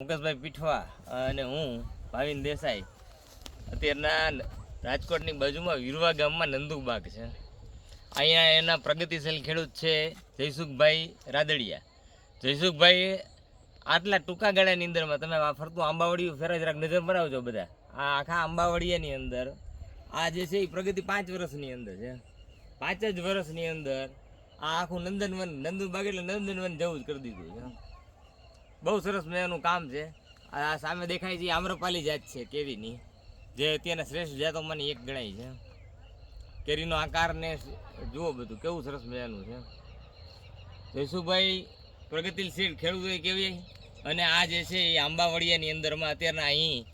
મુકેશભાઈ પીઠવા અને હું ભાવિન દેસાઈ અત્યારના રાજકોટની બાજુમાં વીરવા ગામમાં નંદુબાગ છે. અહીંયા એના પ્રગતિશીલ ખેડૂત છે જયસુખભાઈ રાદડિયા. જયસુખભાઈ આટલા ટૂંકા ગાળાની અંદરમાં તમે આ ફરતું આંબાવડિયું ફેરા જરાક નજર મરાવજો બધા. આ આખા આંબાવડિયાની અંદર આ જે છે એ પ્રગતિ 5 વર્ષની અંદર છે. 5 જ વર્ષની અંદર આ આખું નંદનવન, નંદુબાગ એટલે નંદનવન જેવું જ કરી દીધું છે. બહુ સરસ મજાનું કામ છે. આ સામે દેખાય છે આમ્રપાલી જાત છે કેરીની, જે અત્યારના શ્રેષ્ઠ જાતોમાંની એક ગણાય છે. કેરીનો આકાર ને જુઓ, બધું કેવું સરસ મજાનું છે. જયસુખભાઈ પ્રગતિશીલ ખેડૂતો કેવી, અને આ જે છે એ આંબાવડિયાની અંદરમાં અત્યારના અહીં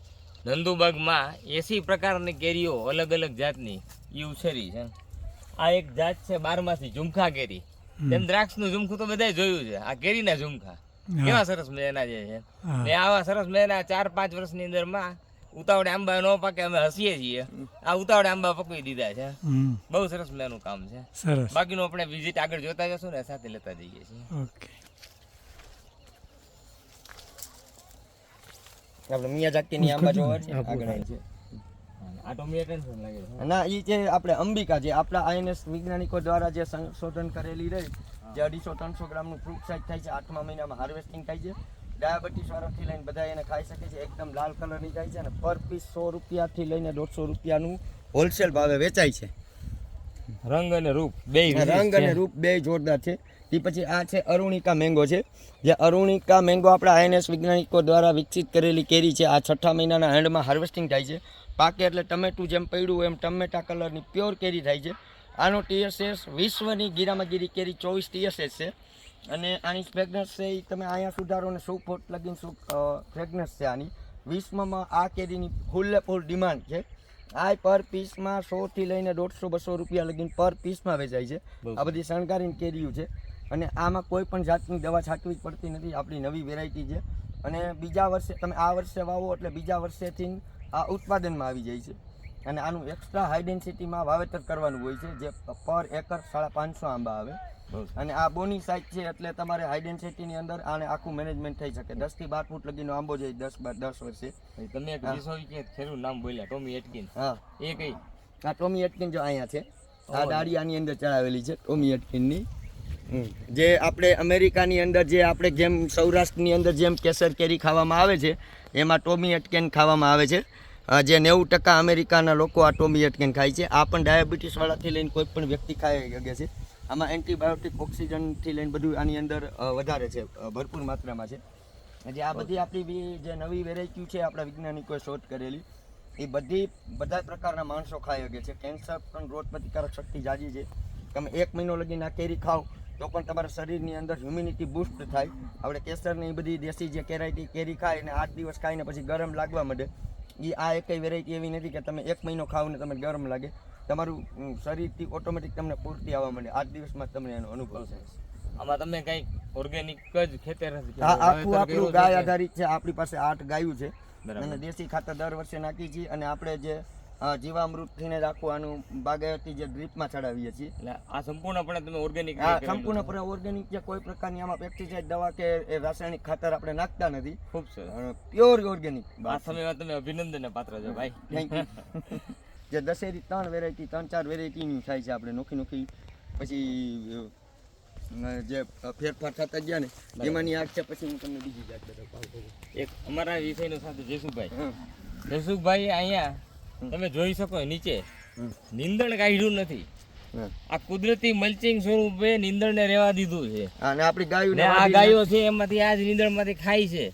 નંદુબાગમાં 80 પ્રકારની કેરીઓ અલગ અલગ જાતની એ ઉછેરી છે. આ એક જાત છે 12માસી ઝુમખા કેરી. તેમ દ્રાક્ષનું ઝુમખું તો બધાય જોયું છે, આ કેરીના ઝુમખા કેવા સરસ મજાના જે છે. ને આવા સરસ મજાના 4-5 વર્ષની અંદરમાં ઉતાવળે આંબા ન પાકે અમે હસીએ છીએ, આ ઉતાવળે આંબા પકવી દીધા છે. બહુ સરસ મજાનું કામ છે. બાકીનું આપણે વિઝિટ આગળ જોતા જશું ને સાથે લેતા જઈએ છીએ. આપણે મિયાઝાકીની આંબા જોવા છે આગળ છે. આ તો મેં ટેન્શન લાગે છે ના, એ જે આપણે અંબિકા જે આપણા આઈએનએસ વૈજ્ઞાનિકો દ્વારા જે સંશોધન કરેલી રહી, જે 250-300 ગ્રામનું ફ્રૂટ સાઇઝ થાય છે, 8મા મહિનામાં હાર્વેસ્ટિંગ થાય છે. ડાયાબિટીસ વાળાથી લઈને બધા એને ખાઈ શકે છે. એકદમ લાલ કલરની થાય છે અને પર પીસ 100 રૂપિયાથી લઈને 150 રૂપિયાનું હોલસેલ ભાવે વેચાય છે. રંગ અને રૂપ બે જોરદાર છે. તે પછી આ છે અરુણિકા મેંગો છે, જે અરુણિકા મેંગો આપણા આઈએનએસ વૈજ્ઞાનિકો દ્વારા વિકસિત કરેલી કેરી છે. આ 6ઠા મહિનાના એન્ડમાં હાર્વેસ્ટિંગ થાય છે. પાકે એટલે ટમેટું જેમ પડ્યું એમ ટમેટા કલરની પ્યોર કેરી થાય છે. આનો TSS વિશ્વની ગીરામાં ગીરી કેરી 24 TSS છે. અને આની ફ્રેગ્રન્સ છે એ તમે અહીંયા સુધારો ને 100 ફૂટ લગીને ફ્રેગ્રન્સ છે આની. વિશ્વમાં આ કેરીની ફૂલ ડિમાન્ડ છે. આ પર પીસમાં 100 થી લઈને 150-200 રૂપિયા લગીને પર પીસમાં વેચાય છે. આ બધી શણગારીની કેરીઓ છે અને આમાં કોઈ પણ જાતની દવા છાંટવી પડતી નથી. આપણી નવી વેરાયટી છે અને બીજા વર્ષે તમે આ વર્ષે વાવો એટલે બીજા વર્ષેથી આ ઉત્પાદનમાં આવી જાય છે. અને આનું એક્સ્ટ્રા હાઈ ડેન્સિટીમાં વાવેતર કરવાનું હોય છે, જે પર એકર 550 આંબા આવે. અને આ બોની સાઇઝ છે એટલે તમારે હાઈ ડેન્સિટીની અંદર આને આખું મેનેજમેન્ટ થઈ શકે. 10 થી 12 ફૂટ લગીનો આંબો જાય 10 વર્ષે. તમે એક ખેડૂત નામ બોલ્યા ટોમી એટકિન. હા, એ કઈ? આ ટોમી એટકિન જો અહીંયા છે, આ ડાળી આની અંદર ચડાવેલી છે ટોમી એટકિનની. જે આપણે અમેરિકાની અંદર જે આપણે જેમ સૌરાષ્ટ્રની અંદર જેમ કેસર કેરી ખાવામાં આવે છે, એમાં ટોમી એટકેન ખાવામાં આવે છે. જે 90% અમેરિકાના લોકો આ ટોમી એટકેન ખાય છે. આ પણ ડાયાબિટીસવાળાથી લઈને કોઈ પણ વ્યક્તિ ખાઈ શકે છે. આમાં એન્ટીબાયોટિક, ઓક્સિજનથી લઈને બધું આની અંદર વધારે છે, ભરપૂર માત્રામાં છે. જે આ બધી આપણી જે નવી વેરાયટી છે આપણા વૈજ્ઞાનિકોએ શોધ કરેલી, એ બધા પ્રકારના માણસો ખાઈ શકે છે. કેન્સર પણ રોગ પ્રતિકારક શક્તિ જાજી છે. તમે 1 મહિનો લગીને આ કેરી ખાઓ તો પણ તમારા શરીરની અંદર હ્યુમિનિટી બૂસ્ટ થાય. આપણે કેસરની એ બધી દેશી જે કેરી ખાય અને 8 દિવસ ખાઈને પછી ગરમ લાગવા માંડે, એ આ એકય વેરાયટી એવી નથી કે તમે 1 મહિનો ખાવ ને તમને ગરમ લાગે. તમારું શરીરથી ઓટોમેટિક તમને પૂર્તિ આવવા માંડે. 8 દિવસમાં તમને એનો અનુભવ છે. આમાં તમે કઈ ઓર્ગેનિક જ ખેતર નથી? હા, આખું આપણું ગાય આધારિત છે. આપણી પાસે 8 ગાયું છે અને દેશી ખાતર દર વર્ષે નાખી છીએ. અને આપણે જે જીવામૃતથી ને આખું આનું બાગાયતી જે ડ્રીપમાં ચડાવીએ છીએ. એટલે આ સંપૂર્ણપણે તમે ઓર્ગેનિક? હા, સંપૂર્ણપણે ઓર્ગેનિક છે. કોઈ પ્રકારની આમાં પેસ્ટિસાઇડ દવા કે રાસાયણિક ખાતર આપણે નાખતા નથી. ખૂબ સરસ, પ્યોર ઓર્ગેનિક. આ સમયમાં તમે અભિનંદનને પાત્ર છો ભાઈ. Thank you. જે દશેરી 3 વેરાયટી 3-4 વેરાયટીની થાય છે આપણે નોખી. પછી જે ફેરફાર થતા ગયા ને એમાંની આગ છે. પછી હું તમને બીજી જાત બતાવું. એક અમારા વિષયનો સાથે જયસુખભાઈ અહીંયા તમે જોઈ શકો નીચે નીંદણ કાઢ્યું નથી. આ કુદરતી મલ્ચિંગ સ્વરૂપે નીંદણને રહેવા દીધું છે. અને આપણી ગાયો ને આ ગાયો છે એમાંથી આ જ નીંદણમાંથી ખાય છે.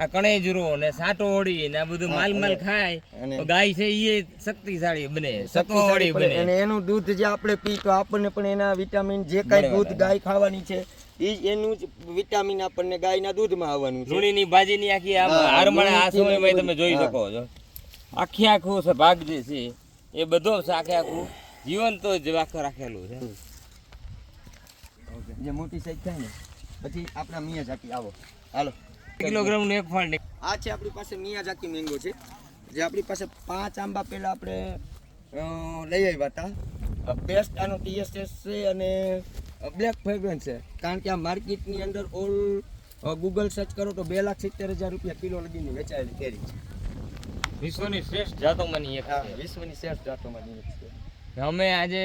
આ કણેજરો ને સાટો હોડી ને આ બધું માલ ખાય તો ગાય છે એ શક્તિશાળી બને, સત્વવાળી બને. અને એનું દૂધ જે આપણે પી તો આપણને પણ એના વિટામિન જે કાંઈ દૂધ ગાય ખાવાની છે એ એનું જ વિટામિન આપણને ગાયના દૂધમાં આવવાનું છે. લૂણીની ભાજીની આખી હારમણે આ સમયમાં તમે જોઈ શકો છો. આખું છે ભાગ જે છે એ બધો છે આખું જીવન તો જ રાખેલું છે. જે મોટી સાઈઝ થાય ને પછી આપણા મિયાઝાકી આવો હાલો કિલોગ્રામનું એક ફળ. આ છે આપણી પાસે મિયાઝાકી મેંગો છે, જે આપણી પાસે 5 આંબા પહેલા આપણે લઈ આવ્યા હતા. બેસ્ટ આનો TSS છે અને બ્લેક ફ્રેગ્રન્સ છે. કારણ કે આ માર્કેટની અંદર ઓલ ગૂગલ સર્ચ કરો તો 2,70,000 રૂપિયા કિલો લગીની વેચાયેલી કેરી છે. વિશ્વની શ્રેષ્ઠ જાતોમાંની એક હા, છે. વિશ્વની શ્રેષ્ઠ જાતોમાંની એક છે. અમે આજે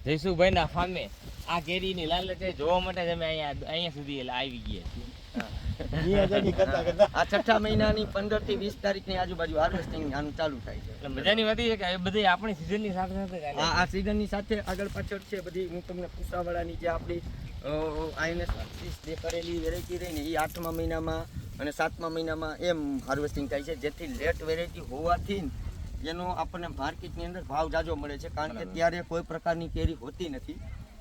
જયસુખભાઈના ફાર્મે આ કેરીની લાલચે જોવા માટે જ અમે અહીંયા સુધી આવી ગયા છીએ. આ છઠ્ઠા મહિનાની 15 થી 20 તારીખની આજુબાજુ હાર્વેસ્ટિંગ આનું ચાલુ થાય છે. એટલે મજાની વાત એ છે કે એ બધી આપણી સિઝનની સાથે સાથે ચાલે. આ સીઝનની સાથે આગળ પાછળ છે બધી. હું તમને પૂસાવાળાની જે આપણી INS 25 જે કરેલી વેરાયટી રહી ને એ 8મા મહિનામાં અને 7મા મહિનામાં એમ હાર્વેસ્ટિંગ થાય છે, જેથી લેટ વેરાયટી હોવાથી એનો આપણને માર્કેટની અંદર ભાવ જાજો મળે છે, કારણ કે ત્યારે કોઈ પ્રકારની કેરી હોતી નથી.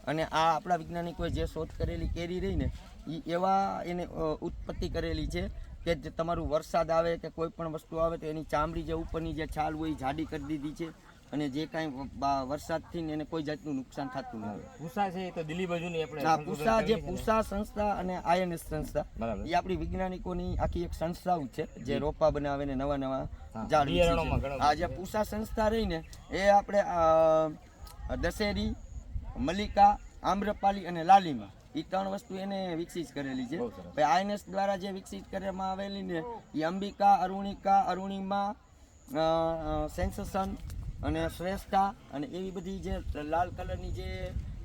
અને આ આપણા વૈજ્ઞાનિકોએ જે શોધ કરેલી કેરી રહી ને એ એવા એને ઉત્પત્તિ કરેલી છે કે જે તમારું વરસાદ આવે કે કોઈ પણ વસ્તુ આવે તો એની ચામડી જે ઉપરની જે છાલ હોય એ જાડી કરી દીધી છે, અને જે કાંઈ વરસાદથી ને એને કોઈ જાતનું નુકસાન થતું નથી. પૂસા છે એ તો દિલ્હી બાજુની આપણે હા, પૂસા જે પૂસા સંસ્થા અને INS સંસ્થા બરાબર. એ આપણી વૈજ્ઞાનિકોની આખી એક સંસ્થાઓ છે જે રોપા બનાવે ને નવા નવા ઝાડ બિયારણોમાં ઉછેરે. ઘણો આ જે પૂસા સંસ્થા રહી ને એ આપણે દશેરી, મલ્લિકા, આમ્રપાલી અને લાલીમા એ 3 વસ્તુ એને વિકસિત કરેલી છે. બહુ સરસ. પછી INS દ્વારા જે વિકસિત કરવામાં આવેલી ને એ અંબિકા, અરુણિકા, અરુણિમા, સેન્સેશન અને શ્રેષ્ઠા અને એવી બધી જે લાલ કલરની જે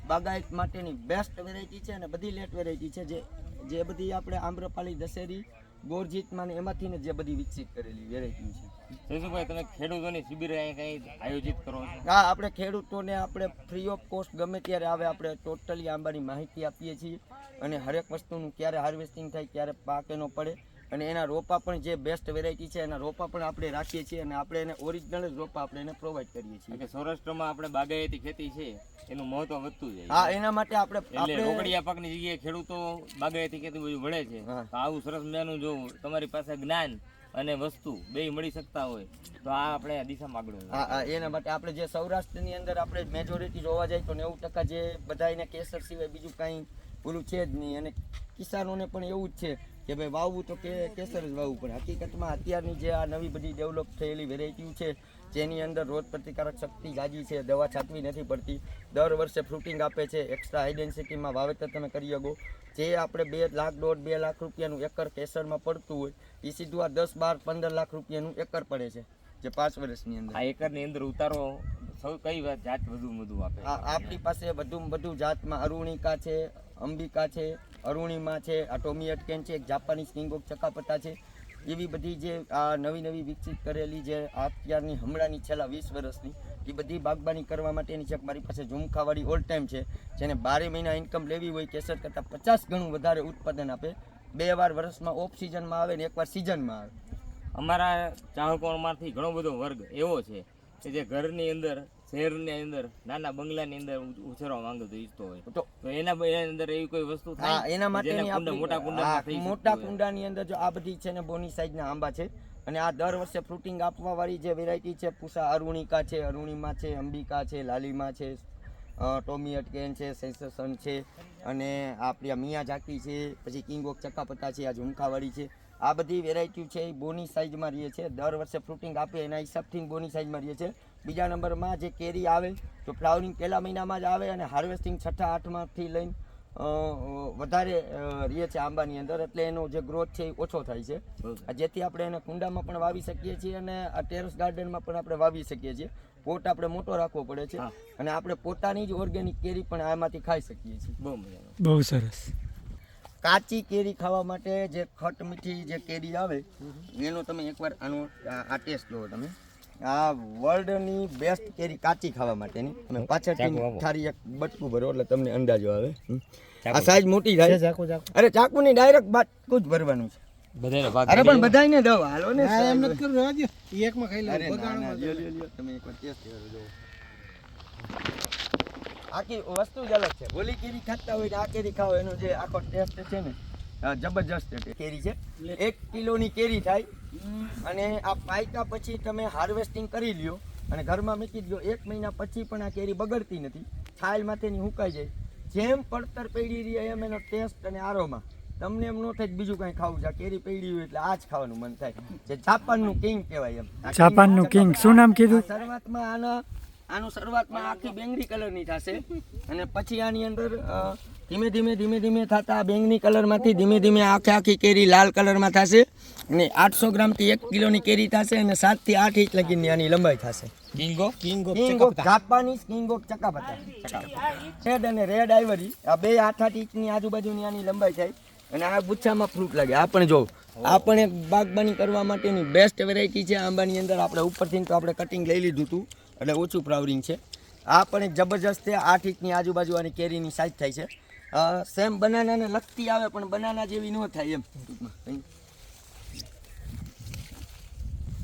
બાગાયત માટેની બેસ્ટ વેરાયટી છે અને બધી લેટ વેરાયટી છે જે બધી આપણે આમ્રપાલી, દશેરી, ગોરજીતમાં ને એમાંથી ને જે બધી વિકસિત કરેલી વેરાયટી છે. જયસુખભાઈ, તમે ખેડૂતોની શિબિર અહીંયા કંઈ આયોજિત કરો છો? હા, આપણે ખેડૂતોને આપણે ફ્રી ઓફ કોસ્ટ ગમે ત્યારે આવે આપણે ટોટલી આંબાની માહિતી આપીએ છીએ, અને હરેક વસ્તુનું ક્યારે હાર્વેસ્ટિંગ થાય, ક્યારે પાક એનો પડે, અને એના રોપા પણ જે બેસ્ટ વેરાયટી છે એના રોપા પણ આપણે રાખીએ છીએ, અને આપણે એને ઓરિજિનલ જ રોપા આપણે એને પ્રોવાઈડ કરીએ છીએ. કે સૌરાષ્ટ્રમાં આપણે બાગાયતી ખેતી છે એનું મહત્વ વધતું જાય. હા, એના માટે આપણે એટલે રોકડિયા પાકની જગ્યાએ ખેડૂતો બાગાયતી ખેતી બધું વળે છે. હા. તો આવું સરસ મજાનું જો તમારી પાસે જ્ઞાન અને વસ્તુ બેય મળી શકતા હોય તો આ આપણે દિશામાં આગળ વધીએ. હા, એના માટે આપણે જે સૌરાષ્ટ્રની અંદર આપણે મેજોરિટી જોવા જાય તો 90% જે બધા એને કેસર સિવાય બીજું કાંઈ ઓલું છે જ નહીં, અને કિસાનોને પણ એવું જ છે કે ભાઈ વાવવું તો કેસર જ વાવવું, પણ હકીકતમાં અત્યારની જે આ નવી બધી ડેવલપ થયેલી વેરાયટીઓ છે જેની અંદર રોગ પ્રતિકારક શક્તિ જાજી છે, દવા છાંટવી નથી પડતી, દર વર્ષે ફ્રૂટિંગ આપે છે, એક્સ્ટ્રા હાઈ ડેન્સિટીમાં વાવેતર તમે કરી શકો. જે આપણે 2 લાખ 2 લાખ રૂપિયાનું એકર કેસરમાં પડતું હોય એ સીધું આ 10, 12, 15 લાખ રૂપિયાનું એકર પડે છે જે 5 વર્ષની અંદર. આ એકરની અંદર ઉતારો સૌ કઈ વાત જાત વધુ આપે? આપણી પાસે વધુ જાતમાં અરુણિકા છે, અંબિકા છે, અરુણિમા છે, આ ટોમિયટકેન છે, એક જાપાનીઝ કિંગ ઓફ ચકાપતા છે, એવી બધી જે આ નવી વિકસિત કરેલી જે અત્યારની હમણાંની છેલ્લા 20 વર્ષની એ બધી બાગબાની કરવા માટેની છે. મારી પાસે ઝુમખાવાળી ઓલ ટાઈમ છે, જેને 12 મહિના ઇન્કમ લેવી હોય કેસર કરતાં 50 ગણું વધારે ઉત્પાદન આપે. 2 વાર વર્ષમાં ઓફ સિઝનમાં આવે ને 1 વાર સિઝનમાં આવે. અમારા ચાહકોમાંથી ઘણો બધો વર્ગ એવો છે કે જે ઘરની અંદર, શહેરની અંદર, નાના બંગલાની અંદર ઉછેરવા માંગતો ઈચ્છતો હોય તો એના અંદર એવી કોઈ વસ્તુ થાય? હા, એના માટેની મોટા કુંડામાં થઈ મોટા કુંડાની અંદર જો આ બધી છે ને બોની સાઈઝના આંબા છે, અને આ દર વર્ષે ફ્રૂટિંગ આપવા વાળી જે વેરાયટી છે, પૂસા અરુણિકા છે, અરુણિમા છે, અંબિકા છે, લાલીમા છે, ટોમિયટકેન છે, સેન્સેશન છે, અને આપણી આ મિયાઝાકી છે, પછી કિંગ ઓફ ચકાપતા છે, આ ઝુમખાવાળી છે, આ બધી વેરાયટી છે એ બોની સાઈઝમાં રહે છે. દર વર્ષે ફ્રૂટિંગ આપે એના હિસાબથી બોની સાઈઝમાં રહે છે. બીજા નંબરમાં જે કેરી આવે તો ફ્લાવરિંગ પહેલા મહિનામાં જ આવે, અને હાર્વેસ્ટિંગ 6ઠા 8માંથી લઈને વધારે રહે છે આંબાની અંદર, એટલે એનો જે ગ્રોથ છે એ ઓછો થાય છે, જેથી આપણે એને કુંડામાં પણ વાવી શકીએ છીએ અને આ ટેરેસ ગાર્ડનમાં પણ આપણે વાવી શકીએ છીએ. પોટ આપણે મોટો રાખવો પડે છે, અને આપણે પોતાની જ ઓર્ગેનિક કેરી પણ આમાંથી ખાઈ શકીએ છીએ. બહુ સરસ. કાચી કેરી ખાવા માટે જે ખટ મીઠી જે કેરી આવે એનો તમે એકવાર આનો આ ટેસ્ટ લો. તમે આ વર્લ્ડની બેસ્ટ કેરી કાચી ખાવા માટેની. તમે પાછળથી થારી એક બટકું ભરો એટલે તમને અંદાજો આવે. આ સાઈઝ મોટી થાય. અરે ચાકુ ની ડાયરેક્ટ બાટકું જ ભરવાનું છે. અરે પણ બધાયને દો, હાલો ને એમ નથી કરવું. રહેવા દો, એકમાં ખાઈ લો. લ્યો તમે એકવાર ટેસ્ટ કરો જો. આખી વસ્તુ જ અલગ છે. ઓલી કેરી ખાતા હોય ને આ કેરી ખાઓ એનો જે આખો ટેસ્ટ છે ને જબરજસ્ત કેરી છે. 1 કિલોની કેરી થાય, અને આ પાયકા પછી તમે હાર્વેસ્ટિંગ કરી લ્યો અને ઘરમાં મૂકી દો. 1 મહિના પછી પણ આ કેરી બગડતી નથી, છાલ માથેની હુકાઈ જાય. જેમ પડતર પડી રહી એમ એનો ટેસ્ટ અને આરોમાં તમને એમ ન થાય બીજું કાંઈ ખાવું છે. કેરી પડી હોય એટલે આ જ ખાવાનું મન થાય. જે જાપાનનું કિંગ કહેવાય એમ. જાપાનનું કિંગ શું નામ કીધું? શરૂઆતમાં આનું શરૂઆતમાં આખી બેંગડી કલરની થશે, અને પછી આની અંદર ધીમે ધીમે થતા બેંગની કલરમાંથી ધીમે આખી કેરી લાલ કલરમાં થશે અને 800 ગ્રામથી 1 કિલોની કેરી થશે અને 7 થી 8 ઇંચ લગીની આની લંબાઈ થશે. કિંગો જાપાનીઝ કિંગો ચકાપતા રેડ અને રેડ આઈવરી આ બે 8 ઇંચની આજુબાજુની આની લંબાઈ થાય અને આ ગુચ્છામાં ફ્રૂટ લાગે. આ પણ જો આ પણ એક બાગબાની કરવા માટેની બેસ્ટ વેરાયટી છે આંબાની અંદર. આપણે ઉપરથી તો આપણે કટિંગ લઈ લીધું હતું એટલે ઓછું ફ્લાવરિંગ છે. આ પણ એક જબરજસ્ત છે. 8 ઇંચની આજુબાજુ આની કેરીની સાઈઝ થાય છે. સેમ બનાનાને લગતી આવે પણ બનાના જેવી ન થાય એમ.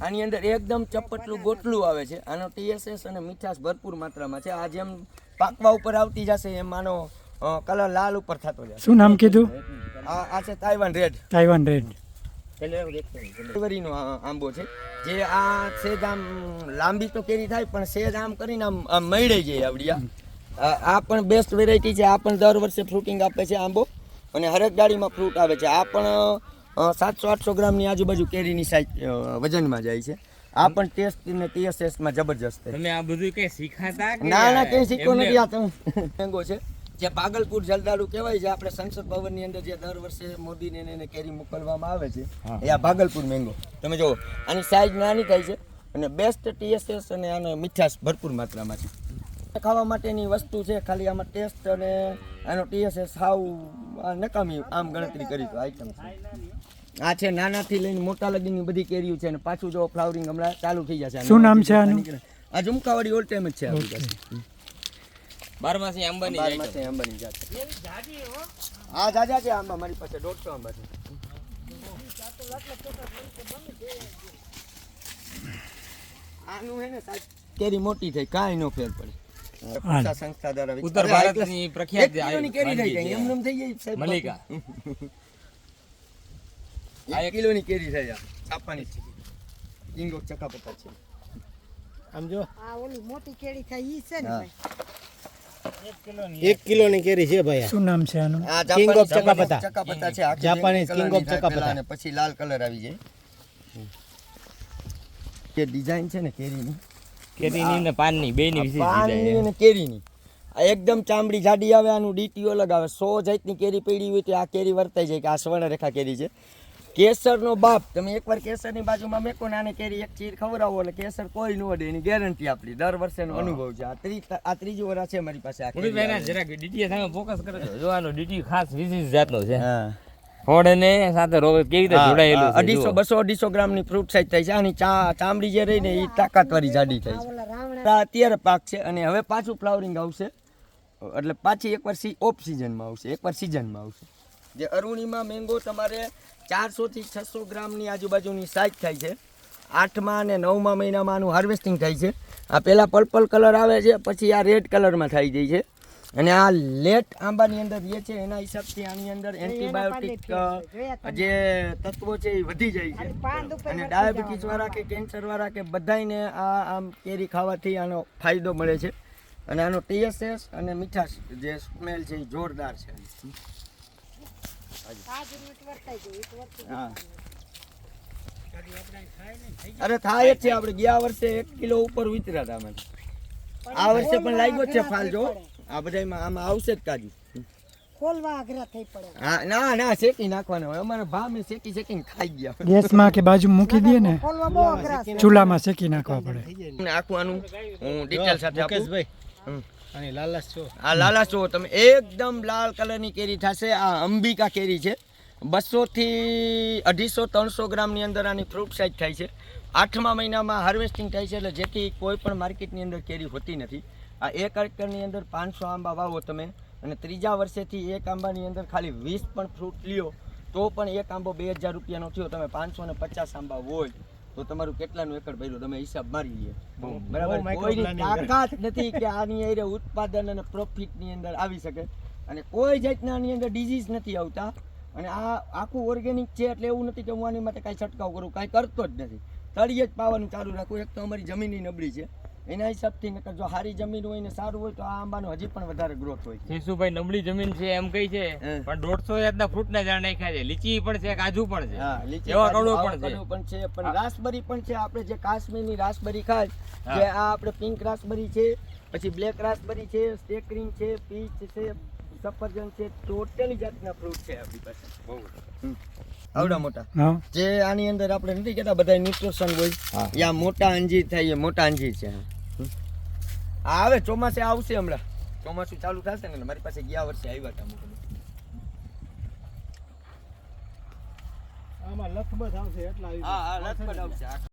આની અંદર એકદમ ચપટલું ગોટલું આવે છે. આનો TSS અને મીઠાશ ભરપૂર માત્રામાં છે. આ જેમ પાકવા ઉપર આવતી જશે એમ આનો કલર લાલ ઉપર થતો જશે. શું નામ કીધું? આ છે તાઇવાન રેડ. Taiwan red. ફેબ્રુઆરીનો આંબો છે જે આ સેજ આમ લાંબી તો કેરી થાય પણ સેજ આમ કરીને આમ મળી જાય આવડિયા. આ પણ બેસ્ટ વેરાયટી છે. આ પણ દર વર્ષે ફ્રૂટિંગ આપે છે આંબો અને હરેક ડાળીમાં ફ્રૂટ આવે છે. આ પણ 700-800 ગ્રામની આજુબાજુ કેરીની સાઈઝ વજનમાં જાય છે. આ પણ ટેસ્ટ અને TSS માં જબરજસ્ત છે. તમે આ બધું કઈ શીખાતા કે ના કઈ શીખો નથી. આ તમે મેંગો છે જે ભાગલપુર જલદારુ કહેવાય છે. આપણે સંસદ ભવનની અંદર જે દર વર્ષે મોદીને એને કેરી મોકલવામાં આવે છે એ આ ભાગલપુર મેંગો. તમે જુઓ આની સાઈઝ નાની થાય છે અને બેસ્ટ TSS અને આનો મીઠાશ ભરપૂર માત્રામાં છે. ખાવા માટેની વસ્તુ છે ખાલી આમાં ટેસ્ટ અને આનો TSS સાવ નકામી આમ ગણતરી કરી તો આઈટમ છે. આ છે નાનાથી લઈને મોટા લગીની બધી કેરીઓ છે અને પાછું જો ફ્લાવરિંગ હમણાં ચાલુ થઈ જશે. શું નામ છે આનું? આ ઝુમકાવાળી ઓલ ટાઈમ જ છે આપણી પાસે. 12 આંબાની આંબાની જાત છે. આ જાજા છે આંબા મારી પાસે 150 આંબા છે. આનું હે ને કેરી મોટી થઈ કાંઈ નો ફેર પડે. સંસ્થા દ્વારા ઉત્તર ભારતની પ્રખ્યાત કેરી થઈ જાય એમ થઈ જાય સાહેબ. મલિકા 1 કિલોની કેરી થઈ જાય. છાપાની છે કિંગો ચકાપતા છે. આમ જો આ ઓલી મોટી કેરી થાય ઈ છે ને ભાઈ 1 કિલોની કેરી છે ભાઈ. શું નામ છે આનું? આ King of ચકાપતા. ચકાપતા છે. આખી જાપાનીઝ colour King of ની થાય ચકાપતા. પહેલા અને પછી લાલ કલર આવી જાય. કે ડિઝાઇન છે ને કેરીની કેરીની ને પાનની બેની વિશેષ પાનની ડિઝાઇન. અને કેરીની આ એકદમ ચામડી જાડી આવે. આનું DTO અલગ આવે. 100 જાતની કેરી પડી હોય તો આ કેરી વર્તાઈ જાય કે આ સ્વર્ણરેખા કેરી છે. કેસરનો બાપ. તમે એકવાર કેસરની બાજુમાં મેકો ને આને કેરી એક ચીર ખવડાવો એટલે કેસર કોઈ ન વડે એની ગેરંટી આપણી. દર વર્ષેનો અનુભવ છે. આ ત્રીજું વર્ષ છે મારી પાસે આ કેરી. પુરુષભાઈ ના જરાક ડીટી સામે ફોકસ કરો છો. જો આનો ડીટી ખાસ વિશેષ જાતનો છે. હા ફોડ ને સાથે રોગ કેવી રીતે જોડાયેલું છે. 200-250 ગ્રામની ફ્રૂટ સાઈઝ થાય છે. આની ચામડી જે રહી ને એ તાકાતવાળી જાડી થાય છે. ઓલા રાવણા આ અત્યારે પાક છે અને હવે પાછું ફ્લાવરિંગ આવશે એટલે પાછી એકવાર ઓફ સિઝનમાં આવશે. એકવાર સિઝનમાં આવશે. જે અરુણિમા મેંગો તમારે 400 થી 600 ગ્રામની આજુબાજુની સાઈઝ થાય છે. 8મા અને 9મા મહિનામાં આનું હાર્વેસ્ટિંગ થાય છે. આ પહેલાં પર્પલ કલર આવે છે પછી આ રેડ કલરમાં થઈ જાય છે અને આ લેટ આંબાની અંદર જે છે એના હિસાબથી આની અંદર એન્ટીબાયોટિક જે તત્વો છે એ વધી જાય છે અને ડાયાબિટીસ વાળા કે કેન્સર વાળા કે બધાયને આ આમ કેરી ખાવાથી આનો ફાયદો મળે છે અને આનો TSS અને મીઠાશ જે સ્મેલ છે એ જોરદાર છે. હા અરે થાય જ છે. આપણે ગયા વર્ષે 1 કિલો ઉપર ઉતર્યા હતા અમે. આ વર્ષે પણ લાગ્યો જ છે ફાલ. જો આ બધામાં આમાં આવશે જ કાજુ. ખોલવા આગ્રહ થઈ પડે. હા ના શેકી નાખવાના હોય. અમારા ભા મેં શેકીને ખાઈ ગયા. ગેસમાં કે બાજુ મૂકી દે ને ખોલવા બહુ આગ્રહ છે. ચૂલામાં શેકી નાખવા પડે. આખું આનું હું ડિટેલ સાથે આપું. મુકેશભાઈ અને લાલાશ છો. આ લાલા જો તમે એકદમ લાલ કલરની કેરી થશે. આ અંબિકા કેરી છે. 200 થી 250-300 ગ્રામની અંદર આની ફ્રૂટ સાઈઝ થાય છે. 8મા મહિનામાં હાર્વેસ્ટિંગ થાય છે એટલે જેથી કોઈ પણ માર્કેટની અંદર કેરી હોતી નથી. આ 1 એકરની અંદર 500 આંબા વાવો તમે અને ત્રીજા વર્ષેથી એક આંબાની અંદર ખાલી 20 પણ ફ્રૂટ લ્યો તો પણ એક આંબો 2000 રૂપિયાનો થયો. તમે 550 આંબા હોય તો તમારું કેટલાનું એકડ ભર્યું તમે હિસાબ મારી લઈએ. બરાબર. કોઈની તાકાત નથી કે આની અંદર ઉત્પાદન અને પ્રોફિટની અંદર આવી શકે અને કોઈ જાતના આની અંદર ડિઝીઝ નથી આવતા અને આ આખું ઓર્ગેનિક છે એટલે એવું નથી કે હું આની માટે કાંઈ છંટકાવ કરું. કાંઈ કરતો જ નથી. તળિયે જ પાવાનું ચાલુ રાખું. એક તો અમારી જમીનની નબળી છે એના હિસાબથી નકર જો સારી જમીન હોય ને સારું હોય તો આ આંબાનો હજી પણ વધારે ગ્રોથ હોય છે. શેષુભાઈ નબળી જમીન છે એમ કહી છે પણ 150 જાતના ફ્રૂટ ના ઝાડ નાખ્યા છે. લીચી પણ છે, કાજુ પણ છે. હા લીચી એવા કાજુ, કડો પણ છે. આવકાડો પણ છે પણ રાસબરી પણ છે. આપણે જે કાશ્મીરની રાસબરી ખાય જે આ આપણે પિંક રાસબરી છે પછી બ્લેક રાસબરી છે, સ્ટેકરિંગ છે, પીચ છે, સફરજન છે, ટોટલી જાતના ફ્રૂટ છે આપણી પાસે. આવડા મોટા હા જે આની અંદર આપણે નથી કહેતા બધા ન્યુટ્રિશન હોય, યા મોટા અંજીર થાય એ મોટા અંજીર છે. આ આવે ચોમાસે આવશે, હમણાં ચોમાસું ચાલુ થશે ને, મારી પાસે ગયા વર્ષે આવ્યા હતા અમુક. આમાં લથબથ આવશે એટલા આવી હા લથપથ આવશે.